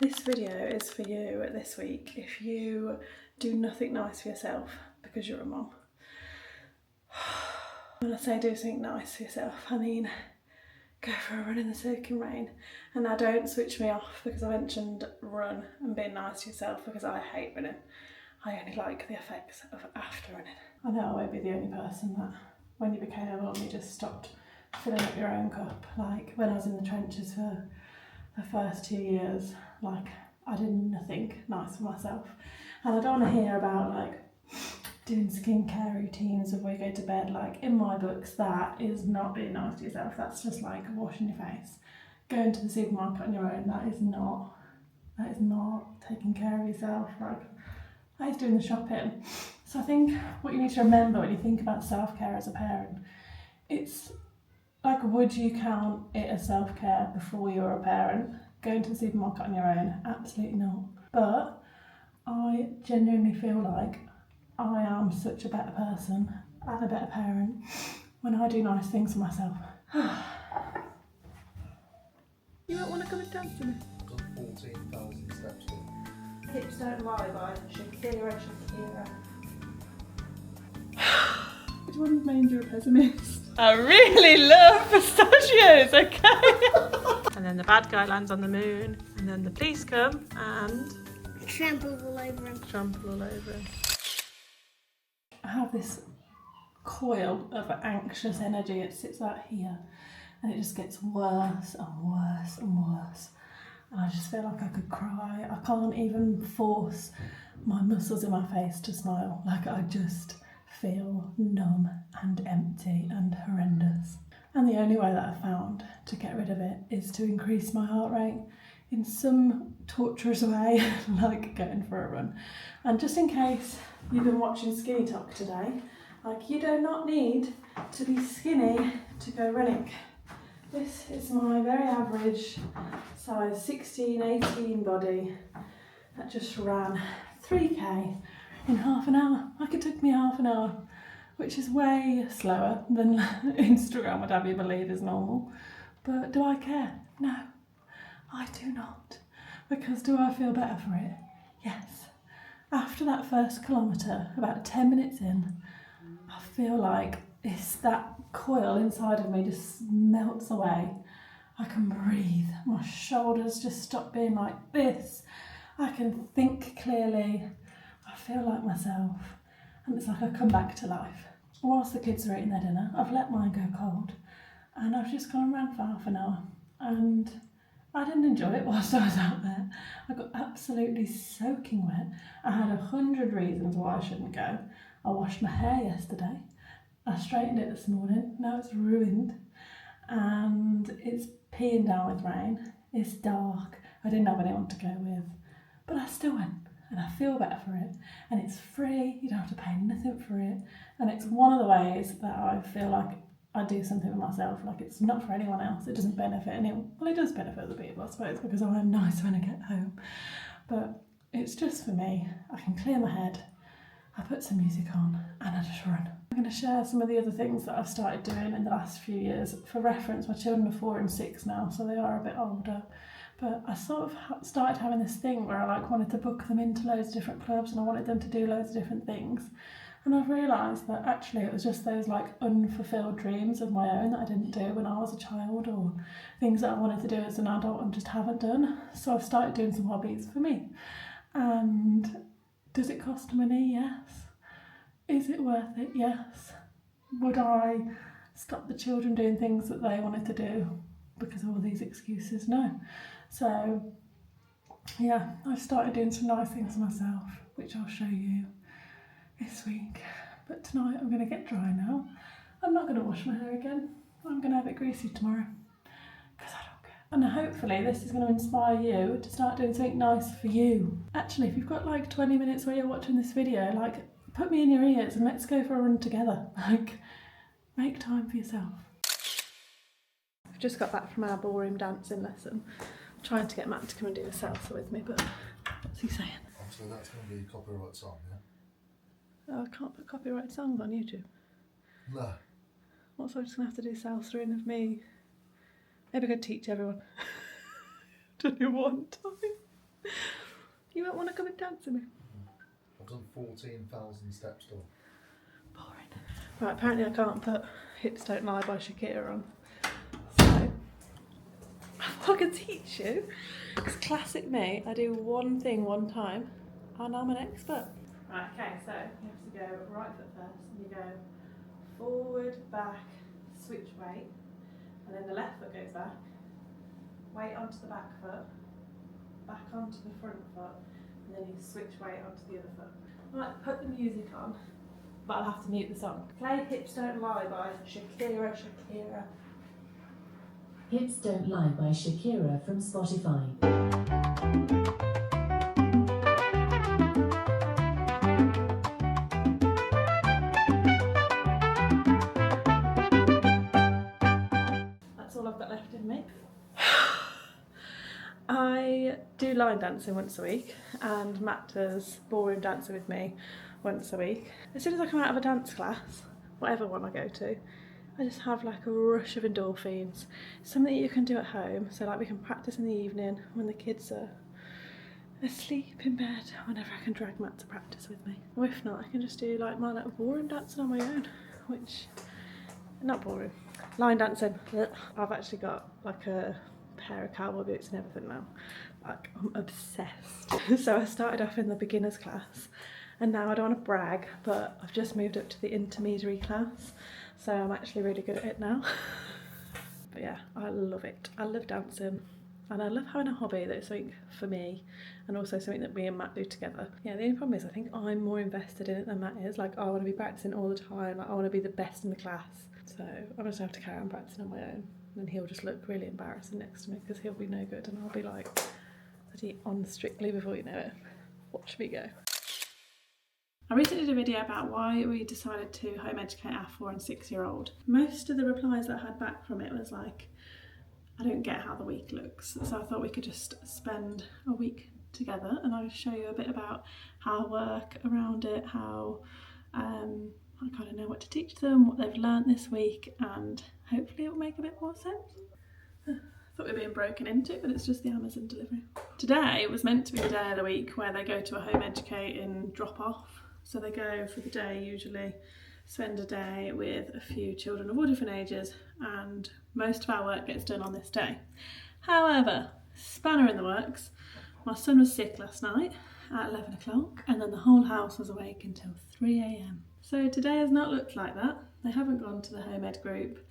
This video is for you this week if you do nothing nice for yourself because you're a mum. When I say do something nice for yourself, I mean go for a run in the soaking rain. And now don't switch me off because I mentioned run and being nice to yourself, because I hate running. I only like the effects of after running. I know I won't be the only person that when you became a mum you just stopped filling up your own cup. Like when I was in the trenches for the first 2 years, like I did nothing nice for myself. And I don't want to hear about like doing skincare routines before you go to bed. Like in my books, that is not being nice to yourself. That's just like washing your face. Going to the supermarket on your own, that is not taking care of yourself. Like that is doing the shopping. So I think what you need to remember when you think about self-care as a parent, it's like, would you count it as self-care before you're a parent? Going to the supermarket on your own? Absolutely not. But I genuinely feel like I am such a better person and a better parent when I do nice things for myself. You don't want to come and dance with me? I've done 14,000 steps. Hips Don't Lie by Shakira. Which one made you a pessimist? I really love pistachios, okay? And then the bad guy lands on the moon, and then the police come and trample all over him. I have this coil of anxious energy. It sits out here and it just gets worse and worse and worse. And I just feel like I could cry. I can't even force my muscles in my face to smile. Like I just feel numb and empty and horrendous. And the only way that I've found to get rid of it is to increase my heart rate in some torturous way, like going for a run. And just in case you've been watching Skinny Talk today, like you do not need to be skinny to go running. This is my very average size 16, 18 body that just ran 3k in half an hour. Like it took me half an hour, which is way slower than Instagram would have you believe is normal. But do I care? No, I do not. Because do I feel better for it? Yes. After that first kilometre, about 10 minutes in, I feel like it's that coil inside of me just melts away. I can breathe. My shoulders just stop being like this. I can think clearly. I feel like myself. And it's like I come back to life. Whilst the kids are eating their dinner, I've let mine go cold. And I've just gone and ran for half an hour. And I didn't enjoy it whilst I was out there. I got absolutely soaking wet. I had 100 reasons why I shouldn't go. I washed my hair yesterday. I straightened it this morning. Now it's ruined. And it's peeing down with rain. It's dark. I didn't have anyone to go with. But I still went. And I feel better for it. And it's free. You don't have to pay nothing for it. And it's one of the ways that I feel like I do something for myself. Like it's not for anyone else. It doesn't benefit anyone. Well, it does benefit other people, I suppose, because I am nice when I get home. But it's just for me. I can clear my head. I put some music on and I just run. I'm going to share some of the other things that I've started doing in the last few years. For reference, my children are 4 and 6 now, so they are a bit older. But I sort of started having this thing where I like wanted to book them into loads of different clubs and I wanted them to do loads of different things. And I've realised that actually it was just those like unfulfilled dreams of my own that I didn't do when I was a child, or things that I wanted to do as an adult and just haven't done. So I've started doing some hobbies for me. And does it cost money? Yes. Is it worth it? Yes. Would I stop the children doing things that they wanted to do because of all these excuses? No. So yeah, I've started doing some nice things myself, which I'll show you this week. But tonight I'm going to get dry now. I'm not going to wash my hair again. I'm going to have it greasy tomorrow because I don't care. And hopefully this is going to inspire you to start doing something nice for you. Actually, if you've got like 20 minutes where you're watching this video, like put me in your ears and let's go for a run together. Like make time for yourself. I've just got back from our ballroom dancing lesson. I'm trying to get Matt to come and do a salsa with me, but what's he saying? Obviously that's going to be a copyright song, yeah? Oh, I can't put copyright songs on YouTube. No. What, so I'm just going to have to do salsa in of me? Maybe I could teach everyone. To do one time. You won't want to come and dance with me. I've done 14,000 steps though. Boring. Right, apparently I can't put Hips Don't Lie by Shakira on. So, I can teach you. It's classic me. I do one thing one time and I'm an expert. Right, okay, so you have to go right foot first and you go forward, back, switch weight, and then the left foot goes back, weight onto the back foot, back onto the front foot, and then you switch weight onto the other foot. Right, put the music on, but I'll have to mute the song. Play Hips Don't Lie by Shakira, Shakira. Hips Don't Lie by Shakira from Spotify. That's all I've got left in me. I do line dancing once a week and Matt does ballroom dancing with me once a week. As soon as I come out of a dance class, whatever one I go to, I just have like a rush of endorphins. Something that you can do at home, so like we can practice in the evening when the kids are asleep in bed, whenever I can drag Matt to practice with me. Or if not, I can just do like my little ballroom dancing on my own, which, not ballroom, line dancing. I've actually got like a pair of cowboy boots and everything now. Like, I'm obsessed. So I started off in the beginners class and now I don't want to brag, but I've just moved up to the intermediary class, so I'm actually really good at it now. But yeah, I love it. I love dancing and I love having a hobby that's something for me and also something that me and Matt do together. Yeah, the only problem is I think I'm more invested in it than Matt is. Like, I want to be practicing all the time, like I want to be the best in the class, so I'm just going to have to carry on practicing on my own. And he'll just look really embarrassing next to me because he'll be no good and I'll be like bloody on Strictly before you know it. Watch me go. I recently did a video about why we decided to home educate our 4 and 6-year-old. Most of the replies that I had back from it was like, I don't get how the week looks. So I thought we could just spend a week together and I'll show you a bit about how I work around it, how I kind of know what to teach them, what they've learnt this week, and hopefully it will make a bit more sense. I thought we were being broken into, but it's just the Amazon delivery. Today was meant to be the day of the week where they go to a home educating drop off. So they go for the day usually, spend a day with a few children of all different ages, and most of our work gets done on this day. However, spanner in the works, my son was sick last night at 11 o'clock and then the whole house was awake until 3 a.m. So today has not looked like that. They haven't gone to the home ed group.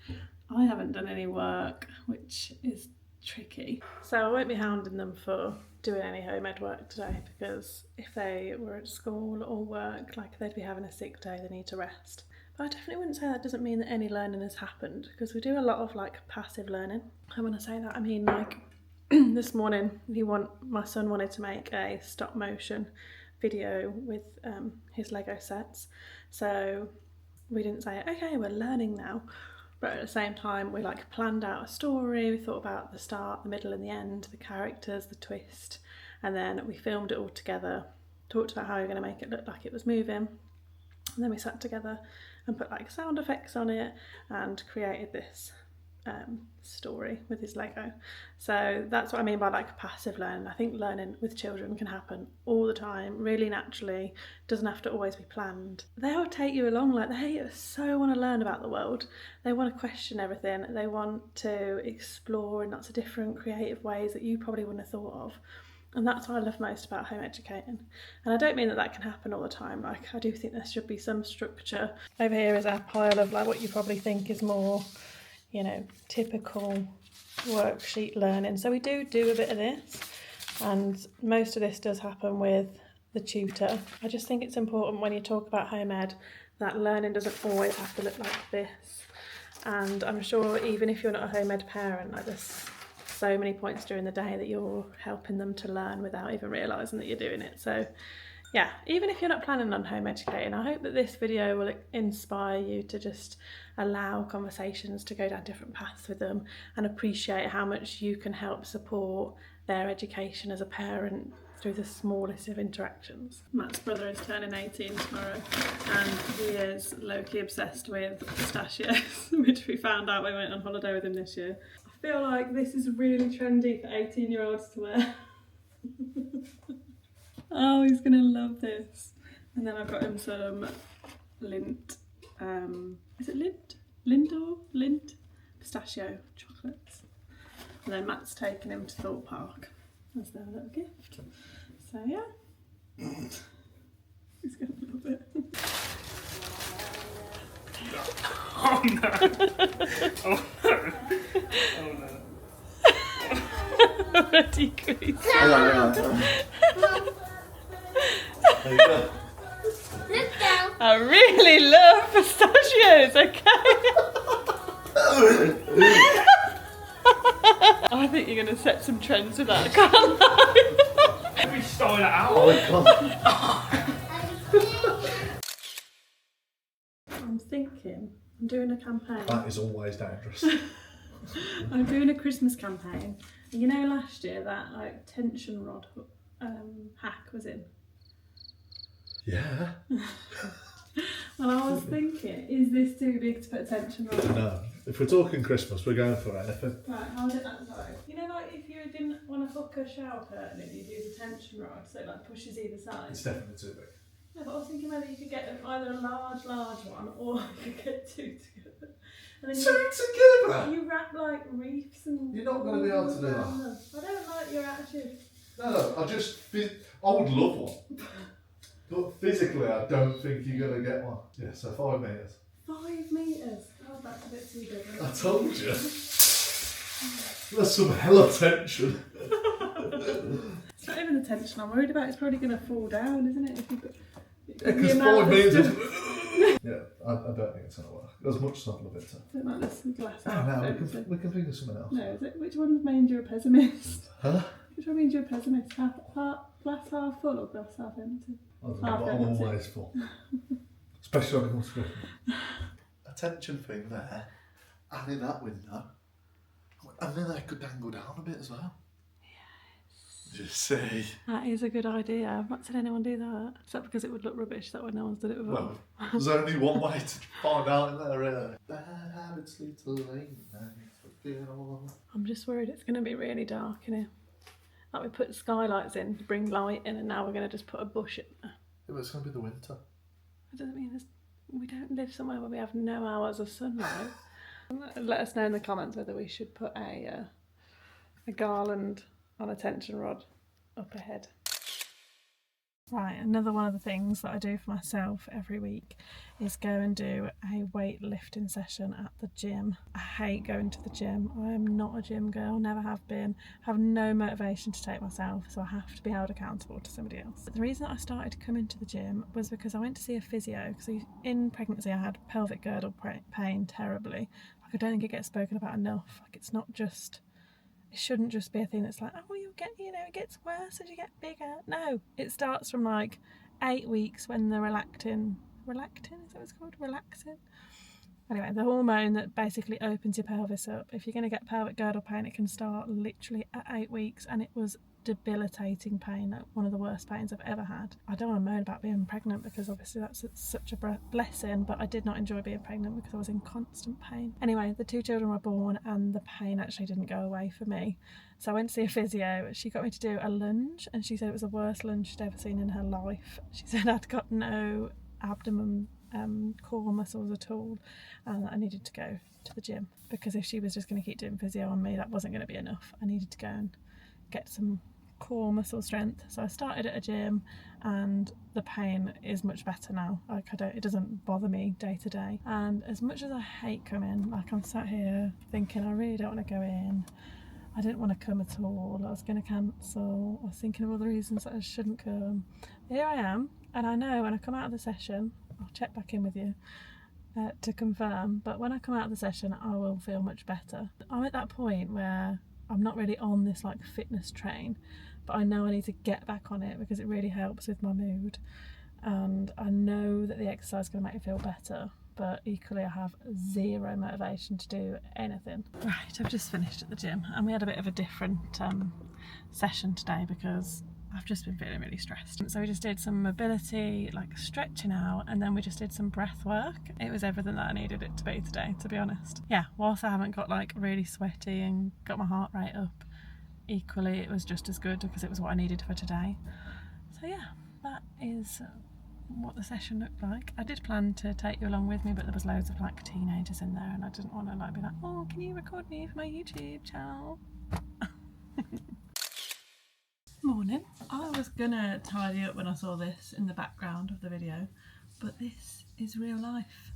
I haven't done any work, which is tricky. So I won't be hounding them for doing any home ed work today because if they were at school or work, like they'd be having a sick day, they need to rest. But I definitely wouldn't say that doesn't mean that any learning has happened because we do a lot of like passive learning. And when I say that, I mean like this morning my son wanted to make a stop motion video with his Lego sets. So we didn't say, okay, we're learning now. But at the same time, we like planned out a story. We thought about the start, the middle and the end, the characters, the twist. And then we filmed it all together, talked about how we were going to make it look like it was moving. And then we sat together and put like sound effects on it and created this story with his Lego. So that's what I mean by like passive learning. I think learning with children can happen all the time, really naturally, doesn't have to always be planned. They'll take you along, like they so want to learn about the world, they want to question everything, they want to explore in lots of different creative ways that you probably wouldn't have thought of. And that's what I love most about home educating. And I don't mean that that can happen all the time. Like, I do think there should be some structure. Over here is our pile of like what you probably think is more, you know, typical worksheet learning. So we do a bit of this, and most of this does happen with the tutor. I just think it's important when you talk about home ed that learning doesn't always have to look like this. And I'm sure even if you're not a home ed parent, like there's so many points during the day that you're helping them to learn without even realising that you're doing it. So yeah, even if you're not planning on home educating, I hope that this video will inspire you to just allow conversations to go down different paths with them and appreciate how much you can help support their education as a parent through the smallest of interactions. Matt's brother is turning 18 tomorrow and he is low-key obsessed with pistachios, which we found out when we went on holiday with him this year. I feel like this is really trendy for 18-year-olds to wear. Oh, he's gonna love this. And then I got him some lint. Is it lint? Lint pistachio chocolates. And then Matt's taken him to Thorpe Park as their little gift. So yeah, he's gonna love it. Oh no! Oh no! Oh no! Already creased. Hang on. There you go. Look down. I really love pistachios, okay? I think you're going to set some trends with that, can't I? We stole it out. Oh, I'm thinking, I'm doing a campaign. that is always dangerous. I'm doing a Christmas campaign. And you know last year that like tension rod hack was in? Yeah. Well, I was thinking, is this too big to put a tension rod on? No. If we're talking Christmas, we're going for anything. Right, hold it that side. You know, like if you didn't want to hook a shower curtain in, you'd use a tension rod so it like pushes either side. It's definitely too big. Yeah, but I was thinking whether you could get either a large one or you could get two together. And then Two together? you wrap like reefs and. You're not going to be able to do that. I don't like your attitude. No, I would love one. But physically, I don't think you're going to get one. Yeah, so 5 metres. 5 metres? Oh, that's a bit too big. I told you. There's some hella tension. It's not even the tension I'm worried about. It's probably going to fall down, isn't it? If you put, Yeah, because 5 metres. Yeah, I don't think it's going to work. As much as I'd love it to. Don't like this glass Oh, half. no, we can think of something else. No, is it? Which one means you're a pessimist? Huh? Which one means you're a pessimist? Glass half full or glass half empty? I don't know, Half but I'm empty. always full. Especially when it comes to Christmas. A tension thing there, and in that window. And then they could dangle down a bit as well. Yes. You see. That is a good idea. I've not seen anyone do that. Except because it would look rubbish that way no one's done it before. Well, there's only one way to find out in there, really. Bad habits lead to late nights. I'm just worried it's going to be really dark in here. Like we put skylights in to bring light in, and now we're going to just put a bush in there. Yeah, but it's going to be the winter. That doesn't mean we don't live somewhere where we have no hours of sunlight. Let us know in the comments whether we should put a garland on a tension rod up ahead. Right, another one of the things that I do for myself every week is go and do a weightlifting session at the gym. I hate going to the gym. I am not a gym girl, never have been. Have no motivation to take myself, so I have to be held accountable to somebody else. But the reason I started coming to the gym was because I went to see a physio. Because in pregnancy I had pelvic girdle pain terribly. Like, I don't think it gets spoken about enough. Like, it's not just... It shouldn't just be a thing that's like, oh, it gets worse as you get bigger. No, it starts from like 8 weeks when the relaxin, is that what it's called? Relaxin? Anyway, the hormone that basically opens your pelvis up. If you're going to get pelvic girdle pain, it can start literally at 8 weeks, and it was debilitating pain, like one of the worst pains I've ever had. I don't want to moan about being pregnant because obviously that's such a blessing, but I did not enjoy being pregnant because I was in constant pain. Anyway, the 2 children were born and the pain actually didn't go away for me. So I went to see a physio. She got me to do a lunge, and she said it was the worst lunge she'd ever seen in her life. She said I'd got no abdomen core muscles at all, and that I needed to go to the gym, because if she was just going to keep doing physio on me, that wasn't going to be enough. I needed to go and get some core muscle strength. So I started at a gym, and the pain is much better now. Like, it doesn't bother me day to day. And as much as I hate coming, like, I'm sat here thinking I really don't want to go in. I didn't want to come at all. I was going to cancel. I was thinking of all the reasons that I shouldn't come. Here I am, and I know when I come out of the session, I'll check back in with you to confirm, but when I come out of the session I will feel much better. I'm at that point where I'm not really on this like fitness train, but I know I need to get back on it because it really helps with my mood, and I know that the exercise is going to make me feel better, but equally I have zero motivation to do anything. Right, I've just finished at the gym, and we had a bit of a different session today because I've just been feeling really stressed. So we just did some mobility, like stretching out, and then we just did some breath work. It was everything that I needed it to be today, to be honest. Yeah, whilst I haven't got like really sweaty and got my heart rate up, equally it was just as good because it was what I needed for today. So yeah, that is what the session looked like. I did plan to take you along with me, but there was loads of like teenagers in there and I didn't want to like be like, oh, can you record me for my YouTube channel? Morning. I was gonna tidy up when I saw this in the background of the video, but this is real life.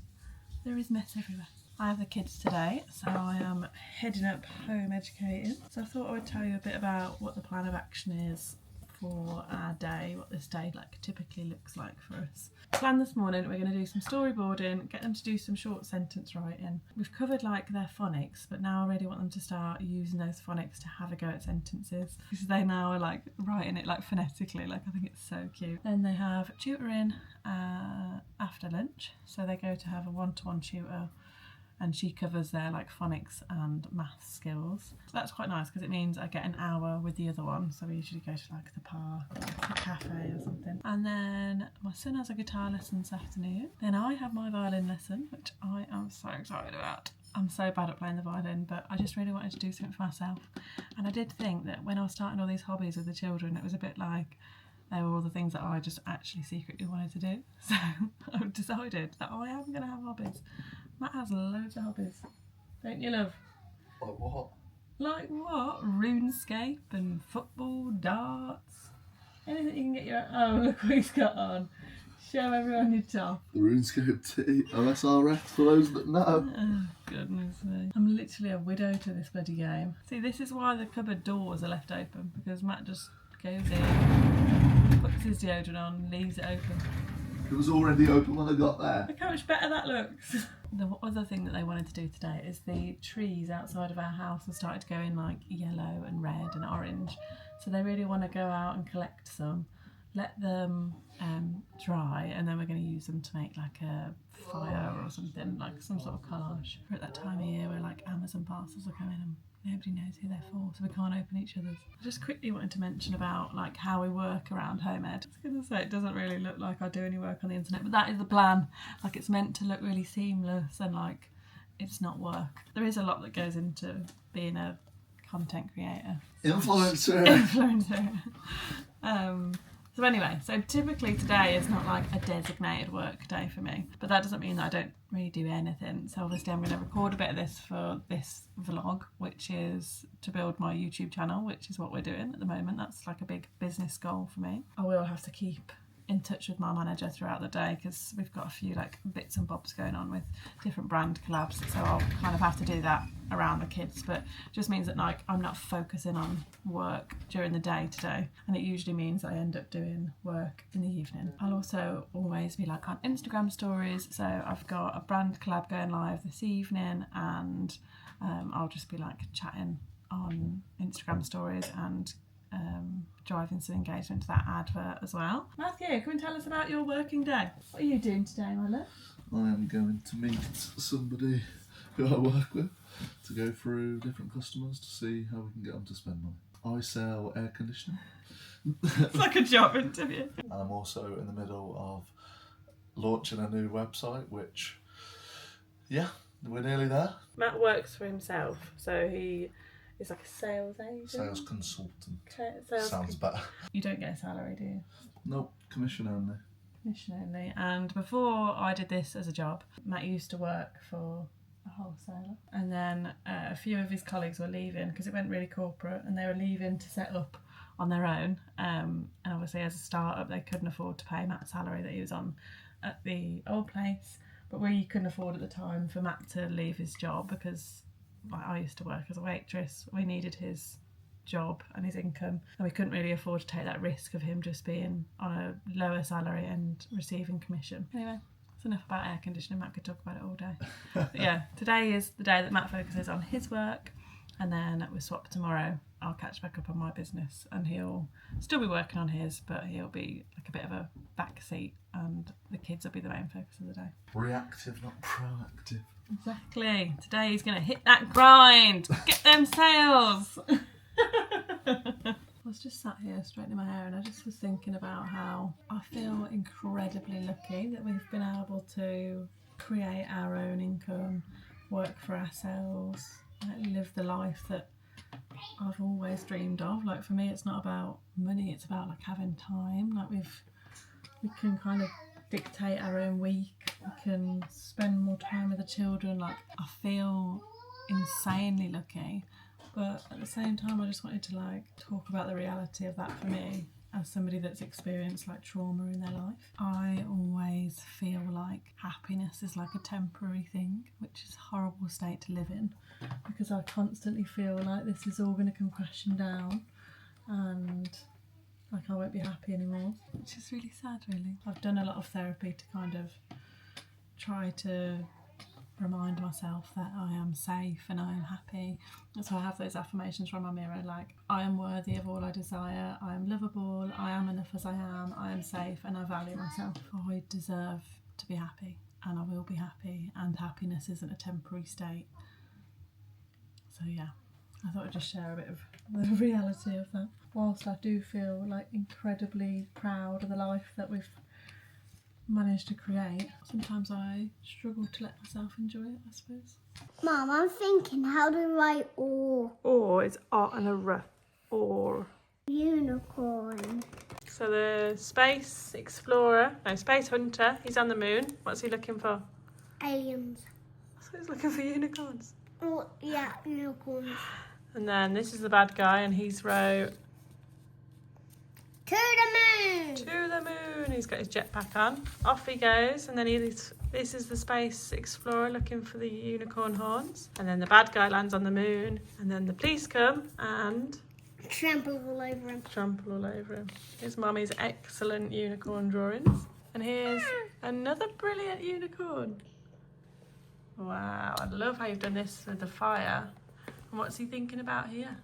There is mess everywhere. I have the kids today, so I am heading up home educating. So I thought I would tell you a bit about what the plan of action is for our day, what this day like typically looks like for us. Plan this morning, we're going to do some storyboarding, get them to do some short sentence writing. We've covered like their phonics, but now I really want them to start using those phonics to have a go at sentences, because they now are like writing it like phonetically. Like, I think it's so cute. Then they have tutoring after lunch, so they go to have a one-to-one tutor and she covers their like phonics and math skills. So that's quite nice because it means I get an hour with the other one. So we usually go to like the park or like a cafe or something. And then my son has a guitar lesson this afternoon. Then I have my violin lesson, which I am so excited about. I'm so bad at playing the violin, but I just really wanted to do something for myself. And I did think that when I was starting all these hobbies with the children, it was a bit like they were all the things that I just actually secretly wanted to do. So I've decided that I am going to have hobbies. Matt has loads of hobbies, don't you, love? Like what? Like what? RuneScape and football, darts, anything you can get your... Oh, look what he's got on. Show everyone your top. The RuneScape T, OSRF, for those that know. Oh, goodness me. I'm literally a widow to this bloody game. See, this is why the cupboard doors are left open, because Matt just goes in, puts his deodorant on, leaves it open. It was already open when I got there. Look how much better that looks. The other thing that they wanted to do today is the trees outside of our house have started to go in like yellow and red and orange. So they really want to go out and collect some, let them dry, and then we're going to use them to make like a fire or something, like some sort of collage. We're at that time of year where like Amazon parcels are coming and nobody knows who they're for, so we can't open each other's. I just quickly wanted to mention about like how we work around home ed. I was going to say it doesn't really look like I do any work on the internet, but that is the plan. Like, it's meant to look really seamless and like it's not work. There is a lot that goes into being a content creator. Influencer. So anyway, so typically today is not like a designated work day for me, but that doesn't mean that I don't really do anything. So obviously I'm going to record a bit of this for this vlog, which is to build my YouTube channel, which is what we're doing at the moment. That's like a big business goal for me. I will have to keep in touch with my manager throughout the day because we've got a few like bits and bobs going on with different brand collabs, so I'll kind of have to do that around the kids, but it just means that like I'm not focusing on work during the day today, and it usually means I end up doing work in the evening. I'll also always be like on Instagram stories, so I've got a brand collab going live this evening, and I'll just be like chatting on Instagram stories and driving some engagement to that advert as well. Matthew, come and tell us about your working day. What are you doing today, my love? I am going to meet somebody who I work with to go through different customers to see how we can get them to spend money. I sell air conditioning. It's like a job interview. And I'm also in the middle of launching a new website, which, yeah, we're nearly there. Matt works for himself, so he is like a sales agent. Sales consultant. Sales Sounds better. You don't get a salary, do you? Nope, commission only. Commission only. And before I did this as a job, Matt used to work for a wholesaler, and then a few of his colleagues were leaving because it went really corporate, and they were leaving to set up on their own. And obviously, as a startup, they couldn't afford to pay Matt's salary that he was on at the old place. But we couldn't afford at the time for Matt to leave his job because, like, I used to work as a waitress. We needed his job and his income, and we couldn't really afford to take that risk of him just being on a lower salary and receiving commission. Anyway, that's enough about air conditioning. Matt could talk about it all day. But yeah, today is the day that Matt focuses on his work, and then we swap tomorrow. I'll catch back up on my business, and he'll still be working on his, but he'll be like a bit of a back seat, and the kids will be the main focus of the day. Reactive, not proactive. Exactly. Today he's going to hit that grind. Get them sales. I was just sat here straightening my hair, and I just was thinking about how I feel incredibly lucky that we've been able to create our own income, work for ourselves, live the life that I've always dreamed of. Like for me, it's not about money, it's about like having time. Like we can kind of dictate our own week. We can spend more time with the children. Like I feel insanely lucky, but at the same time I just wanted to like talk about the reality of that for me as somebody that's experienced like trauma in their life. I always feel like happiness is like a temporary thing, which is a horrible state to live in, because I constantly feel like this is all going to come crashing down and like I won't be happy anymore, which is really sad really. I've done a lot of therapy to kind of try to remind myself that I am safe and I am happy. So I have those affirmations from my mirror like, I am worthy of all I desire, I am lovable, I am enough as I am safe and I value myself. I deserve to be happy and I will be happy, and happiness isn't a temporary state. So yeah, I thought I'd just share a bit of the reality of that. Whilst I do feel like incredibly proud of the life that we've managed to create, sometimes I struggle to let myself enjoy it, I suppose. Mum, I'm thinking, how to write or? Or it's art and a R. Or. Unicorn. So the space explorer, no, space hunter, he's on the moon. What's he looking for? Aliens. So he's looking for unicorns. Oh, yeah, unicorns. And then this is the bad guy, and he's wrote To the moon! to the moon. He's got his jetpack on. Off he goes, and then this is the space explorer looking for the unicorn horns. And then the bad guy lands on the moon, and then the police come and Trample all over him. trample all over him. Here's Mummy's excellent unicorn drawings. And here's another brilliant unicorn. Wow, I love how you've done this with the fire. And what's he thinking about here?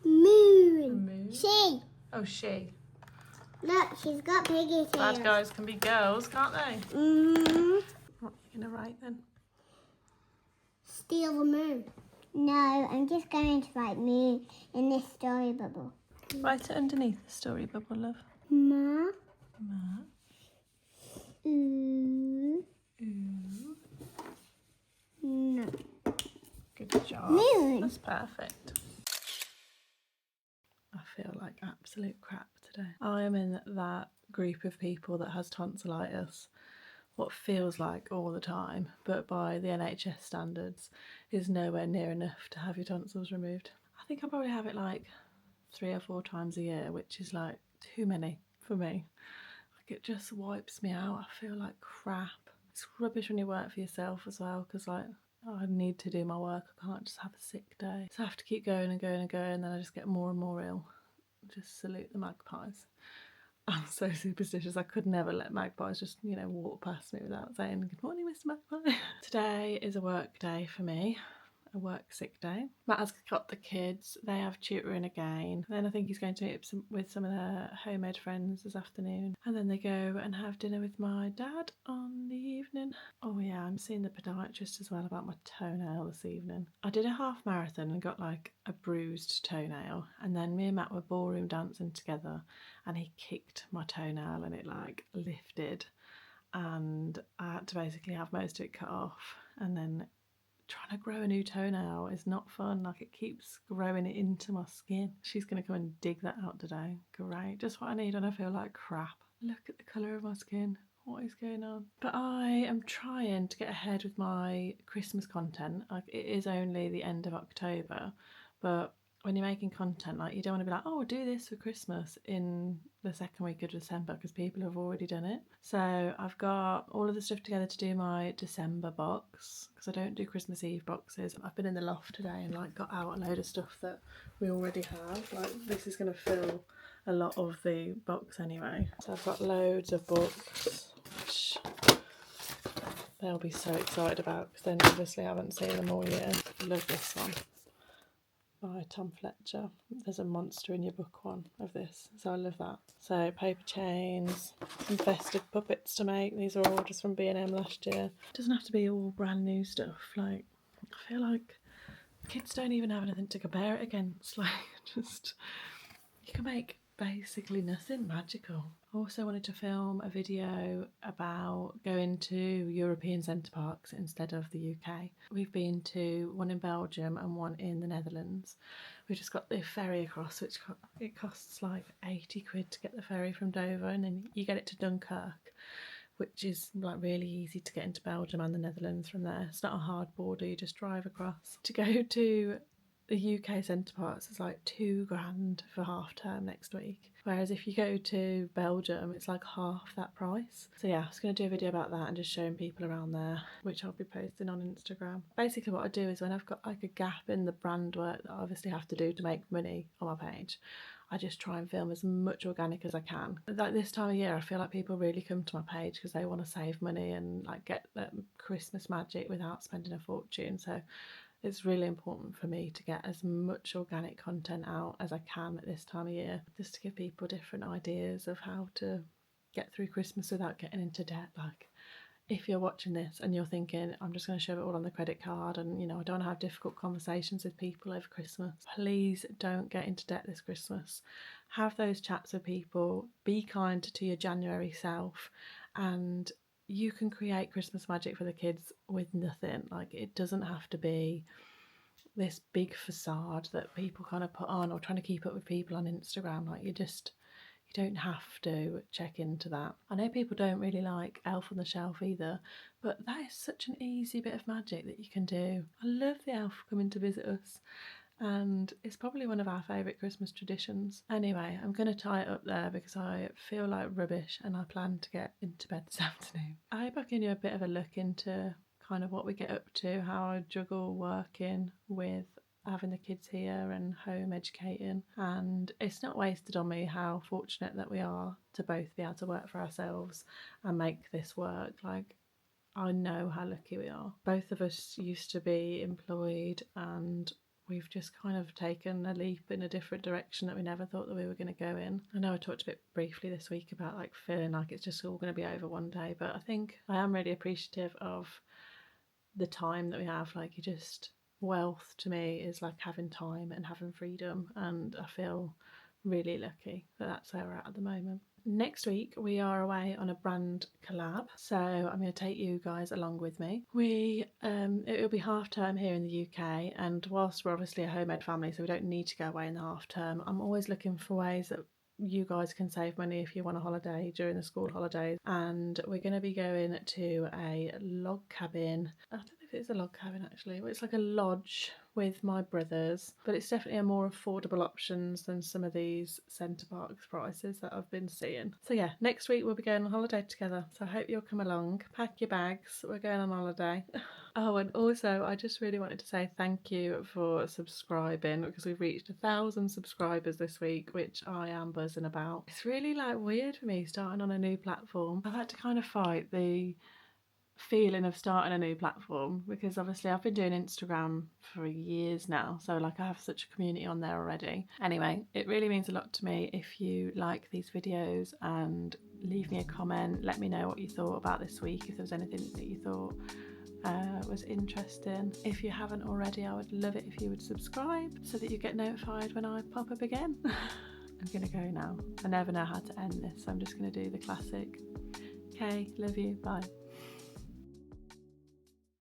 Moon. The moon. She. Oh, she. Look, she's got piggy tails. Bad guys can be girls, can't they? Mm-hmm. What are you going to write then? Steal the moon. No, I'm just going to write moon in this story bubble. Write it underneath the story bubble, love. Ma. Ma. Ooh. Ooh. No. Good job. Moon. That's perfect. I feel like absolute crap today. I am in that group of people that has tonsillitis, what feels like all the time, but by the NHS standards is nowhere near enough to have your tonsils removed. I think I probably have it like 3 or 4 times a year, which is like too many for me. Like it just wipes me out. I feel like crap. It's rubbish when you work for yourself as well, because like I need to do my work. I can't just have a sick day. So I have to keep going and going and going, and then I just get more and more ill. Just salute the magpies. I'm so superstitious. I could never let magpies just, you know, walk past me without saying, "Good morning, Mr. Magpie." Today is a work day for me. A work sick day. Matt has got the kids. They have tutoring again. Then I think he's going to meet with some of their homemade friends this afternoon. And then they go and have dinner with my dad on the evening. Oh yeah, I'm seeing the podiatrist as well about my toenail this evening. I did a half marathon and got like a bruised toenail. And then me and Matt were ballroom dancing together and he kicked my toenail and it like lifted. And I had to basically have most of it cut off. And then trying to grow a new toenail is not fun. Like it keeps growing it into my skin. She's going to come and dig that out today. Great. Just what I need when I feel like crap. Look at the colour of my skin. What is going on? But I am trying to get ahead with my Christmas content. Like it is only the end of October, but when you're making content, like you don't want to be like, oh, do this for Christmas in the second week of December because people have already done it. So I've got all of the stuff together to do my December box because I don't do Christmas Eve boxes. I've been in the loft today and like got out a load of stuff that we already have. Like this is going to fill a lot of the box anyway. So I've got loads of books, which they'll be so excited about because they obviously haven't seen them all yet. I love this one. By Tom Fletcher. There's a monster in your book one of this, so I love that. So paper chains, some festive puppets to make. These are all just from B&M last year. It doesn't have to be all brand new stuff. Like I feel like kids don't even have anything to compare it against. Like just you can make basically nothing magical. I also wanted to film a video about going to European centre parks instead of the UK. We've been to one in Belgium and one in the Netherlands. We just got the ferry across, which it costs like 80 quid to get the ferry from Dover, and then you get it to Dunkirk, which is like really easy to get into Belgium and the Netherlands from there. It's not a hard border, you just drive across. To go to the UK centre parks is like £2,000 for half term next week, whereas if you go to Belgium it's like half that price. So yeah, I was going to do a video about that and just showing people around there, which I'll be posting on Instagram. Basically what I do is when I've got like a gap in the brand work that I obviously have to do to make money on my page, I just try and film as much organic as I can. Like this time of year I feel like people really come to my page because they want to save money and like get that Christmas magic without spending a fortune. So it's really important for me to get as much organic content out as I can at this time of year, just to give people different ideas of how to get through Christmas without getting into debt. Like, if you're watching this and you're thinking, I'm just going to shove it all on the credit card and, you know, I don't want to have difficult conversations with people over Christmas, please don't get into debt this Christmas. Have those chats with people, be kind to your January self, and you can create Christmas magic for the kids with nothing. Like, it doesn't have to be this big facade that people kind of put on or trying to keep up with people on Instagram. Like, you don't have to check into that. I know people don't really like Elf on the Shelf either, but that is such an easy bit of magic that you can do. I love the elf coming to visit us, and it's probably one of our favourite Christmas traditions. Anyway, I'm going to tie it up there because I feel like rubbish and I plan to get into bed this afternoon. I hope I can give you a bit of a look into kind of what we get up to, how I juggle working with having the kids here and home educating. And it's not wasted on me how fortunate that we are to both be able to work for ourselves and make this work. Like, I know how lucky we are. Both of us used to be employed and we've just kind of taken a leap in a different direction that we never thought that we were going to go in. I know I talked a bit briefly this week about like feeling like it's just all going to be over one day, but I think I am really appreciative of the time that we have. Like, you just, wealth to me is like having time and having freedom, and I feel really lucky that that's where we're at the moment. Next week we are away on a brand collab, so I'm going to take you guys along with me. It will be half term here in the UK, and whilst we're obviously a home ed family so we don't need to go away in the half term, I'm always looking for ways that you guys can save money if you want a holiday during the school holidays. And we're going to be going to a log cabin. I don't know if it's a log cabin actually, but it's like a lodge with my brothers, but it's definitely a more affordable options than some of these centre parks prices that I've been seeing. So yeah, next week we'll be going on holiday together, so I hope you'll come along. Pack your bags, we're going on holiday. Oh, and also I just really wanted to say thank you for subscribing, because we've reached 1,000 subscribers this week, which I am buzzing about. It's really like weird for me starting on a new platform. I've had to kind of fight the feeling of starting a new platform, because obviously I've been doing Instagram for years now, so like I have such a community on there already. Anyway, it really means a lot to me if you like these videos and leave me a comment, let me know what you thought about this week, if there was anything that you thought was interesting. If you haven't already, I would love it if you would subscribe so that you get notified when I pop up again. I'm gonna go now. I never know how to end this, so I'm just gonna do the classic. Okay, love you, bye.